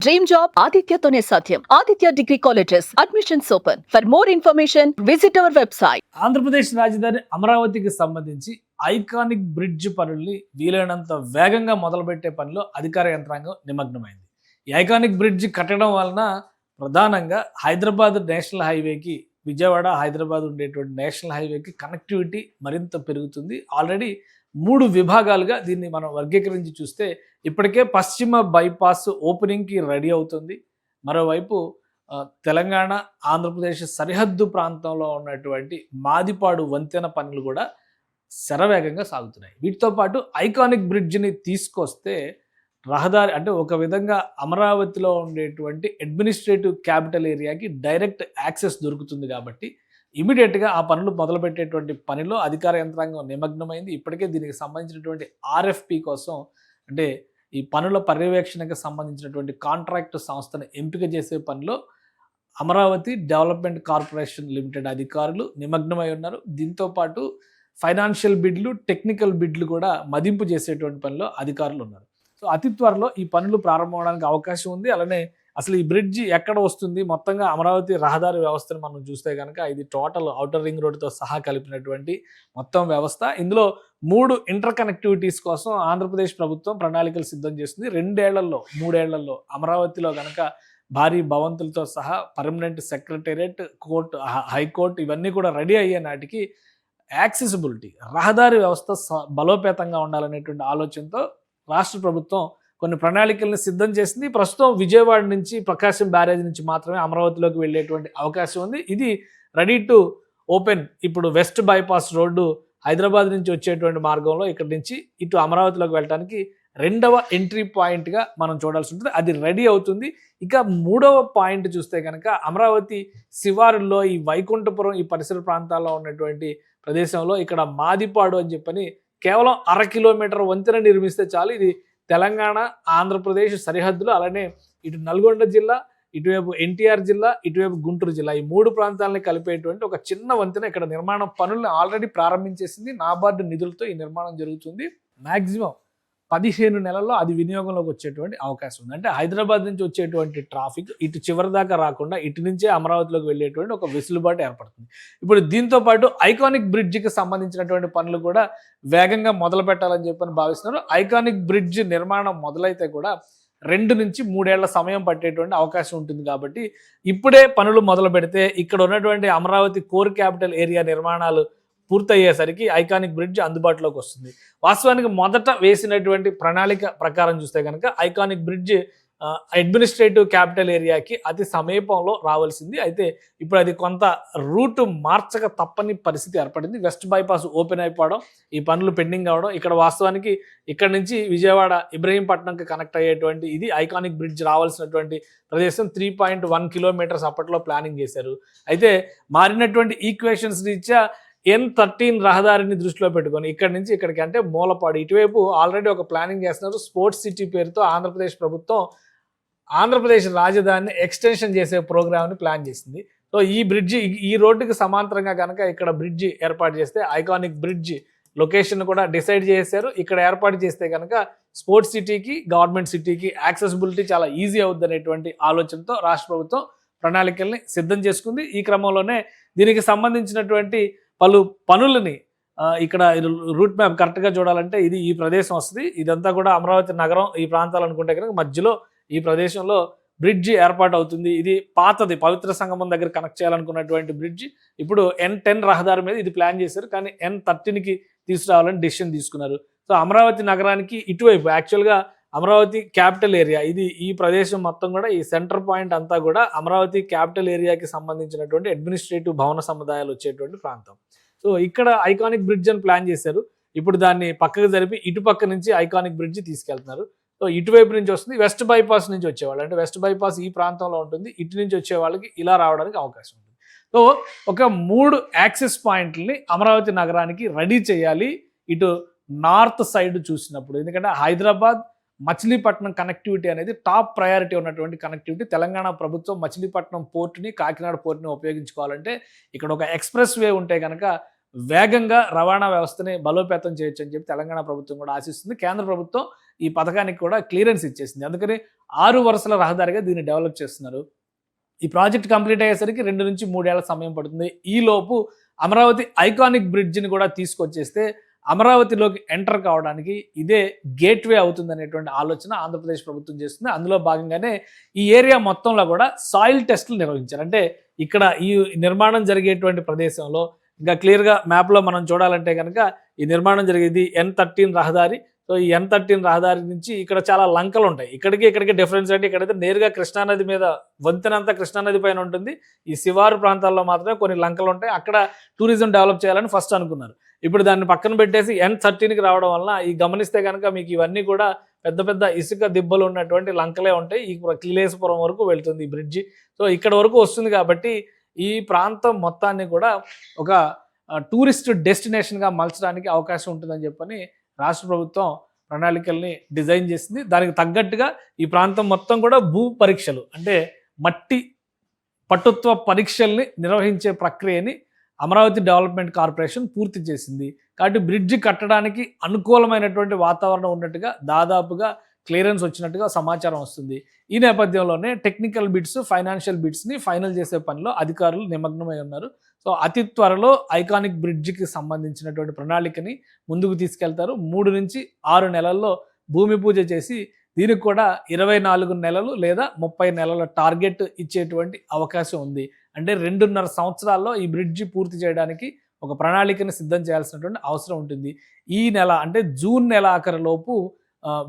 Dream job ఆదిత్యతోనే సాధ్యం. Aditya degree colleges admissions open. For more information visit our website. Andhra Pradesh రాజధాని అమరావతికి సంబంధించి ఐకానిక్ బ్రిడ్జ్ పనుల్ని వీలైనంత వేగంగా మొదలుపెట్టే పనిలో అధికార యంత్రాంగం నిమగ్నమైంది. ఈ ఐకానిక్ బ్రిడ్జ్ కట్టడం వలన ప్రధానంగా హైదరాబాద్ నేషనల్ హైవేకి, విజయవాడ హైదరాబాద్ ఉండేటువంటి నేషనల్ హైవేకి కనెక్టివిటీ మరింత పెరుగుతుంది. ఆల్రెడీ 3 విభాగాలుగా దీన్ని మనం వర్గీకరించి చూస్తే ఇప్పటికే పశ్చిమ బైపాస్ ఓపెనింగ్కి రెడీ అవుతుంది. మరోవైపు తెలంగాణ ఆంధ్రప్రదేశ్ సరిహద్దు ప్రాంతంలో ఉన్నటువంటి మాదిపాడు వంతెన పనులు కూడా శరవేగంగా సాగుతున్నాయి. వీటితో పాటు ఐకానిక్ బ్రిడ్జ్ని తీసుకొస్తే రహదారి అంటే ఒక విధంగా అమరావతిలో ఉండేటువంటి అడ్మినిస్ట్రేటివ్ క్యాపిటల్ ఏరియాకి డైరెక్ట్ యాక్సెస్ దొరుకుతుంది. కాబట్టి ఇమీడియట్గా ఆ పనులు మొదలుపెట్టేటువంటి పనిలో అధికార యంత్రాంగం నిమగ్నమైంది. ఇప్పటికే దీనికి సంబంధించినటువంటి ఆర్ఎఫ్పి కోసం, అంటే ఈ పనుల పర్యవేక్షణకు సంబంధించినటువంటి కాంట్రాక్ట్ సంస్థను ఎంపిక చేసే పనిలో అమరావతి డెవలప్మెంట్ కార్పొరేషన్ లిమిటెడ్ అధికారులు నిమగ్నమై ఉన్నారు. దీంతోపాటు ఫైనాన్షియల్ బిడ్లు, టెక్నికల్ బిడ్లు కూడా మదింపు చేసేటువంటి పనిలో అధికారులు ఉన్నారు. సో అతి త్వరలో ఈ పనులు ప్రారంభమవడానికి అవకాశం ఉంది. అలానే అసలు ఈ బ్రిడ్జి ఎక్కడ వస్తుంది, మొత్తంగా అమరావతి రహదారి వ్యవస్థను మనం చూస్తే కనుక ఇది టోటల్ ఔటర్ రింగ్ రోడ్డుతో సహా కలిపినటువంటి మొత్తం వ్యవస్థ. ఇందులో 3 ఇంటర్ కనెక్టివిటీస్ కోసం ఆంధ్రప్రదేశ్ ప్రభుత్వం ప్రణాళికలు సిద్ధం చేస్తుంది. 3 ఏళ్లలో అమరావతిలో కనుక భారీ భవంతులతో సహా పర్మనెంట్ సెక్రటేరియట్, కోర్టు, హైకోర్టు ఇవన్నీ కూడా రెడీ అయ్యే నాటికి యాక్సెసిబిలిటీ, రహదారి వ్యవస్థ బలోపేతంగా ఉండాలనేటువంటి ఆలోచనతో రాష్ట్ర ప్రభుత్వం కొన్ని ప్రణాళికల్ని సిద్ధం చేసింది. ప్రస్తుతం విజయవాడ నుంచి, ప్రకాశం బ్యారేజ్ నుంచి మాత్రమే అమరావతిలోకి వెళ్ళేటువంటి అవకాశం ఉంది. ఇది రెడీ టు ఓపెన్. ఇప్పుడు వెస్ట్ బైపాస్ రోడ్డు హైదరాబాద్ నుంచి వచ్చేటువంటి మార్గంలో ఇక్కడి నుంచి ఇటు అమరావతిలోకి వెళ్ళడానికి 2వ ఎంట్రీ పాయింట్గా మనం చూడాల్సి ఉంటుంది. అది రెడీ అవుతుంది. ఇక 3వ పాయింట్ చూస్తే కనుక అమరావతి శివారుల్లో ఈ వైకుంఠపురం ఈ పరిసర ప్రాంతాల్లో ఉన్నటువంటి ప్రదేశంలో ఇక్కడ మాదిపాడు అని చెప్పని కేవలం 1/2 కిలోమీటర్ వంతెన నిర్మిస్తే చాలు. ఇది తెలంగాణ ఆంధ్రప్రదేశ్ సరిహద్దులు, అలానే ఇటు నల్గొండ జిల్లా, ఇటువైపు ఎన్టీఆర్ జిల్లా, ఇటువైపు గుంటూరు జిల్లా, ఈ 3 ప్రాంతాలని కలిపేటువంటి ఒక చిన్న వంతెన ఇక్కడ నిర్మాణం పనులను ఆల్రెడీ ప్రారంభించేసింది. నాబార్డు నిధులతో ఈ నిర్మాణం జరుగుతుంది. మ్యాక్సిమం 15 నెలల్లో అది వినియోగంలోకి వచ్చేటువంటి అవకాశం ఉంది. అంటే హైదరాబాద్ నుంచి వచ్చేటువంటి ట్రాఫిక్ ఇటు చివరి దాకా రాకుండా ఇటు నుంచే అమరావతిలోకి వెళ్ళేటువంటి ఒక వెసులుబాటు ఏర్పడుతుంది. ఇప్పుడు దీంతో పాటు ఐకానిక్ బ్రిడ్జికి సంబంధించినటువంటి పనులు కూడా వేగంగా మొదలు పెట్టాలని చెప్పని భావిస్తున్నారు. ఐకానిక్ బ్రిడ్జ్ నిర్మాణం మొదలైతే కూడా 2 నుంచి 3 ఏళ్ల సమయం పట్టేటువంటి అవకాశం ఉంటుంది. కాబట్టి ఇప్పుడే పనులు మొదలు పెడితే ఇక్కడ ఉన్నటువంటి అమరావతి కోర్ క్యాపిటల్ ఏరియా నిర్మాణాలు పూర్తయ్యేసరికి ఐకానిక్ బ్రిడ్జ్ అందుబాటులోకి వస్తుంది. వాస్తవానికి మొదట వేసినటువంటి ప్రణాళిక ప్రకారం చూస్తే కనుక ఐకానిక్ బ్రిడ్జ్ అడ్మినిస్ట్రేటివ్ క్యాపిటల్ ఏరియాకి అతి సమీపంలో రావాల్సింది. అయితే ఇప్పుడు అది కొంత రూటు మార్చక తప్పని పరిస్థితి ఏర్పడింది. వెస్ట్ బైపాస్ ఓపెన్ అయిపోవడం, ఈ పనులు పెండింగ్ అవ్వడం, ఇక్కడ వాస్తవానికి ఇక్కడ నుంచి విజయవాడ ఇబ్రహీంపట్నంకి కనెక్ట్ అయ్యేటువంటి ఇది ఐకానిక్ బ్రిడ్జ్ రావాల్సినటువంటి ప్రదేశం 3.1 కిలోమీటర్స్ అప్పట్లో ప్లానింగ్ చేశారు. అయితే మారినటువంటి ఈక్వేషన్స్ రీత్యా N13 రహదారిని దృష్టిలో పెట్టుకొని ఇక్కడి నుంచి ఇక్కడికి, అంటే మూలపాడు ఇటువైపు ఆల్రెడీ ఒక ప్లానింగ్ చేస్తున్నారు. స్పోర్ట్స్ సిటీ పేరుతో ఆంధ్రప్రదేశ్ ప్రభుత్వం ఆంధ్రప్రదేశ్ రాజధానిని ఎక్స్టెన్షన్ చేసే ప్రోగ్రామ్ని ప్లాన్ చేసింది. సో ఈ బ్రిడ్జి, ఈ రోడ్డుకి సమాంతరంగా కనుక ఇక్కడ బ్రిడ్జి ఏర్పాటు చేస్తే ఐకానిక్ బ్రిడ్జ్ లొకేషన్ కూడా డిసైడ్ చేశారు. ఇక్కడ ఏర్పాటు చేస్తే కనుక స్పోర్ట్స్ సిటీకి, గవర్నమెంట్ సిటీకి యాక్సెసిబిలిటీ చాలా ఈజీ అవుద్ది అనేటువంటి ఆలోచనతో రాష్ట్ర ప్రభుత్వం ప్రణాళికల్ని సిద్ధం చేసుకుంది. ఈ క్రమంలోనే దీనికి సంబంధించినటువంటి పలు పనులని ఇక్కడ రూట్ మ్యాప్ కరెక్ట్గా చూడాలంటే ఇది ఈ ప్రదేశం వస్తుంది. ఇదంతా కూడా అమరావతి నగరం ఈ ప్రాంతాలు అనుకుంటే కనుక మధ్యలో ఈ ప్రదేశంలో బ్రిడ్జి ఏర్పాటు అవుతుంది. ఇది పాతది, పవిత్ర సంగమం దగ్గర కనెక్ట్ చేయాలనుకున్నటువంటి బ్రిడ్జి ఇప్పుడు N10 రహదారి మీద ఇది ప్లాన్ చేశారు. కానీ N13కి తీసుకురావాలని డెసిషన్ తీసుకున్నారు. సో అమరావతి నగరానికి ఇటువైపు యాక్చువల్గా అమరావతి క్యాపిటల్ ఏరియా, ఇది ఈ ప్రదేశం మొత్తం కూడా ఈ సెంటర్ పాయింట్ అంతా కూడా అమరావతి క్యాపిటల్ ఏరియాకి సంబంధించినటువంటి అడ్మినిస్ట్రేటివ్ భవన సముదాయాలు వచ్చేటువంటి ప్రాంతం. సో ఇక్కడ ఐకానిక్ బ్రిడ్జ్ అని ప్లాన్ చేశారు. ఇప్పుడు దాన్ని పక్కకు జరిపి ఇటుపక్క నుంచి ఐకానిక్ బ్రిడ్జ్ తీసుకెళ్తున్నారు. సో ఇటువైపు నుంచి వస్తుంది, వెస్ట్ బైపాస్ నుంచి వచ్చేవాళ్ళు, అంటే వెస్ట్ బైపాస్ ఈ ప్రాంతంలో ఉంటుంది, ఇటు నుంచి వచ్చే వాళ్ళకి ఇలా రావడానికి అవకాశం ఉంటుంది. సో ఒక 3 యాక్సెస్ పాయింట్లని అమరావతి నగరానికి రెడీ చేయాలి ఇటు నార్త్ సైడ్ చూసినప్పుడు. ఎందుకంటే హైదరాబాద్ మచిలీపట్నం కనెక్టివిటీ అనేది టాప్ ప్రయారిటీ ఉన్నటువంటి కనెక్టివిటీ. తెలంగాణ ప్రభుత్వం మచిలీపట్నం పోర్టుని, కాకినాడ పోర్టుని ఉపయోగించుకోవాలంటే ఇక్కడ ఒక ఎక్స్ప్రెస్ వే ఉంటే కనుక వేగంగా రవాణా వ్యవస్థని బలోపేతం చేయొచ్చు అని చెప్పి తెలంగాణ ప్రభుత్వం కూడా ఆశిస్తుంది. కేంద్ర ప్రభుత్వం ఈ పథకానికి కూడా క్లియరెన్స్ ఇచ్చేసింది. అందుకని 6 వరుసల రహదారిగా దీన్ని డెవలప్ చేస్తున్నారు. ఈ ప్రాజెక్ట్ కంప్లీట్ అయ్యేసరికి 2 నుంచి 3 ఏళ్ల సమయం పడుతుంది. ఈలోపు అమరావతి ఐకానిక్ బ్రిడ్జిని కూడా తీసుకొచ్చేస్తే అమరావతిలోకి ఎంటర్ కావడానికి ఇదే గేట్వే అవుతుందనేటువంటి ఆలోచన ఆంధ్రప్రదేశ్ ప్రభుత్వం చేస్తుంది. అందులో భాగంగానే ఈ ఏరియా మొత్తంలో కూడా సాయిల్ టెస్టులు నిర్వహించారు. అంటే ఇక్కడ ఈ నిర్మాణం జరిగేటువంటి ప్రదేశంలో ఇంకా క్లియర్గా మ్యాప్లో మనం చూడాలంటే కనుక ఈ నిర్మాణం జరిగేది N13 రహదారి. సో ఈ N13 రహదారి నుంచి ఇక్కడ చాలా లంకలు ఉంటాయి. ఇక్కడికి డిఫరెన్స్ అంటే ఇక్కడైతే నేరుగా కృష్ణానది మీద వంతెనంతా కృష్ణానది పైన ఉంటుంది. ఈ శివారు ప్రాంతాల్లో మాత్రమే కొన్ని లంకలు ఉంటాయి. అక్కడ టూరిజం డెవలప్ చేయాలని ఫస్ట్ అనుకున్నారు. ఇప్పుడు దాన్ని పక్కన పెట్టేసి N13కి రావడం వలన ఈ గమనిస్తే కనుక మీకు ఇవన్నీ కూడా పెద్ద పెద్ద ఇసుక దిబ్బలు ఉన్నటువంటి లంకలే ఉంటాయి. ఈ కిలేశపురం వరకు వెళ్తుంది ఈ బ్రిడ్జి. సో ఇక్కడ వరకు వస్తుంది కాబట్టి ఈ ప్రాంతం మొత్తాన్ని కూడా ఒక టూరిస్ట్ డెస్టినేషన్గా మలచడానికి అవకాశం ఉంటుందని చెప్పని రాష్ట్ర ప్రభుత్వం ప్రణాళికల్ని డిజైన్ చేసింది. దానికి తగ్గట్టుగా ఈ ప్రాంతం మొత్తం కూడా భూ పరీక్షలు అంటే మట్టి పటుత్వ పరీక్షల్ని నిర్వహించే ప్రక్రియని అమరావతి డెవలప్మెంట్ కార్పొరేషన్ పూర్తి చేసింది. కాబట్టి బ్రిడ్జి కట్టడానికి అనుకూలమైనటువంటి వాతావరణం ఉన్నట్టుగా దాదాపుగా క్లియరెన్స్ వచ్చినట్టుగా సమాచారం వస్తుంది. ఈ నేపథ్యంలోనే టెక్నికల్ బిట్స్, ఫైనాన్షియల్ బిట్స్ని ఫైనల్ చేసే పనిలో అధికారులు నిమగ్నమై ఉన్నారు. సో అతి త్వరలో ఐకానిక్ బ్రిడ్జికి సంబంధించినటువంటి ప్రణాళికని ముందుకు తీసుకెళ్తారు. 3 నుంచి 6 నెలల్లో భూమి పూజ చేసి దీనికి కూడా 24 నెలలు లేదా 30 నెలల టార్గెట్ ఇచ్చేటువంటి అవకాశం ఉంది. అంటే 2.5 సంవత్సరాల్లో ఈ బ్రిడ్జి పూర్తి చేయడానికి ఒక ప్రణాళికను సిద్ధం చేయాల్సినటువంటి అవసరం ఉంటుంది. ఈ నెల అంటే జూన్ నెల ఆఖరిలోపు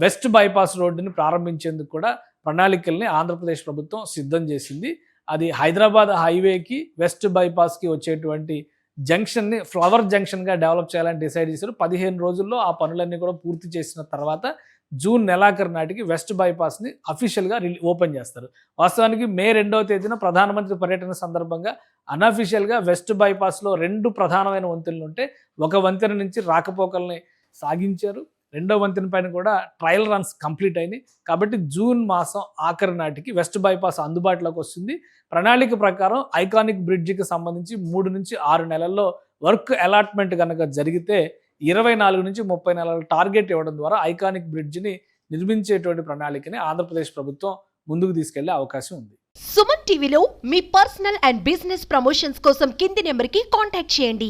వెస్ట్ బైపాస్ రోడ్డుని ప్రారంభించేందుకు కూడా ప్రణాళికల్ని ఆంధ్రప్రదేశ్ ప్రభుత్వం సిద్ధం చేసింది. అది హైదరాబాద్ హైవేకి వెస్ట్ బైపాస్కి వచ్చేటువంటి జంక్షన్ని ఫ్లవర్ జంక్షన్గా డెవలప్ చేయాలని డిసైడ్ చేశారు. 15 రోజుల్లో ఆ పనులన్నీ కూడా పూర్తి చేసిన తర్వాత జూన్ నెలాఖరు నాటికి వెస్ట్ బైపాస్ని అఫీషియల్గా ఓపెన్ చేస్తారు. వాస్తవానికి మే 2వ తేదీన ప్రధానమంత్రి పర్యటన సందర్భంగా అన్అఫీషియల్గా వెస్ట్ బైపాస్లో 2 ప్రధానమైన వంతెనలు ఉంటే ఒక వంతెన నుంచి రాకపోకల్ని సాగించారు. 2వ వంతెన పైన కూడా ట్రయల్ రన్స్ కంప్లీట్ అయినాయి. కాబట్టి జూన్ మాసం ఆఖరి నాటికి వెస్ట్ బైపాస్ అందుబాటులోకి వస్తుంది. ప్రణాళిక ప్రకారం ఐకానిక్ బ్రిడ్జికి సంబంధించి 3 నుంచి 6 నెలల్లో వర్క్ అలాట్మెంట్ కనుక జరిగితే 24 నుంచి 30 నెలల టార్గెట్ ఇవ్వడం ద్వారా ఐకానిక్ బ్రిడ్జిని నిర్మించేటువంటి ప్రణాళికని ఆంధ్రప్రదేశ్ ప్రభుత్వం ముందుకు తీసుకెళ్లే అవకాశం ఉంది. సుమన్ టీవీలో మీ పర్సనల్ అండ్ బిజినెస్ ప్రమోషన్స్ కోసం కింది నెంబర్కి కాంటాక్ట్ చేయండి.